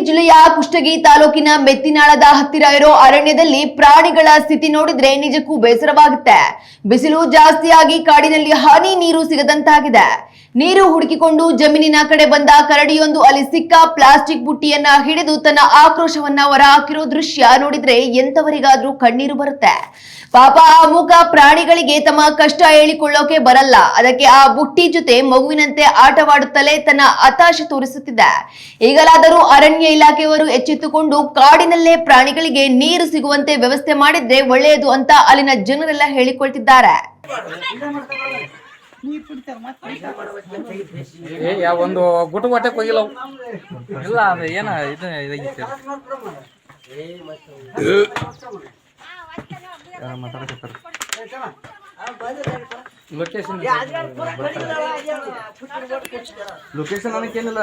ಜಿಲ್ಲೆಯ ಕುಷ್ಟಗಿ ತಾಲೂಕಿನ ಮೆತ್ತಿನಾಳದ ಹತ್ತಿರ ಇರೋ ಅರಣ್ಯದಲ್ಲಿ ಪ್ರಾಣಿಗಳ ಸ್ಥಿತಿ ನೋಡಿದ್ರೆ ನಿಜಕ್ಕೂ ಬೇಸರವಾಗುತ್ತೆ. ಬಿಸಿಲು ಜಾಸ್ತಿಯಾಗಿ ಕಾಡಿನಲ್ಲಿ ಹನಿ ನೀರು ಸಿಗದಂತಾಗಿದೆ. ನೀರು ಹುಡುಕಿಕೊಂಡು ಜಮೀನಿನ ಕಡೆ ಬಂದ ಕರಡಿಯೊಂದು ಅಲ್ಲಿ ಸಿಕ್ಕ ಪ್ಲಾಸ್ಟಿಕ್ ಬುಟ್ಟಿಯನ್ನ ಹಿಡಿದು ತನ್ನ ಆಕ್ರೋಶವನ್ನ ಹೊರಹಾಕಿರೋ ದೃಶ್ಯ ನೋಡಿದ್ರೆ ಎಂತವರಿಗಾದ್ರೂ ಕಣ್ಣೀರು ಬರುತ್ತೆ. ಪಾಪ ಆ ಮೂಕ ಪ್ರಾಣಿಗಳಿಗೆ ತಮ್ಮ ಕಷ್ಟ ಹೇಳಿಕೊಳ್ಳೋಕೆ ಬರಲ್ಲ. ಅದಕ್ಕೆ ಆ ಬುಟ್ಟಿ ಜೊತೆ ಮಗುವಿನಂತೆ ಆಟವಾಡುತ್ತಲೇ ತನ್ನ ಹತಾಶೆ ತೋರಿಸುತ್ತಿದೆ. ಈಗಲಾದರೂ ಅರಣ್ಯ ಇಲಾಖೆಯವರು ಎಚ್ಚೆತ್ತುಕೊಂಡು ಕಾಡಿನಲ್ಲೇ ಪ್ರಾಣಿಗಳಿಗೆ ನೀರು ಸಿಗುವಂತೆ ವ್ಯವಸ್ಥೆ ಮಾಡಿದ್ರೆ ಒಳ್ಳೆಯದು ಅಂತ ಅಲ್ಲಿನ ಜನರೆಲ್ಲ ಹೇಳಿಕೊಳ್ತಿದ್ದಾರೆ. ಒಂದು ಗುಟ್ಟು ಹೊಟ್ಟೆಗೆ ಹೋಗಿಲ್ಲ ಇಲ್ಲ ಅದು ಏನ ಇದಾಗಿತ್ತು ಲೊಕೇಶನ್ ಲೊಕೇಶನ್ ಅನ್ನಕ್ಕೇನಿಲ್ಲ.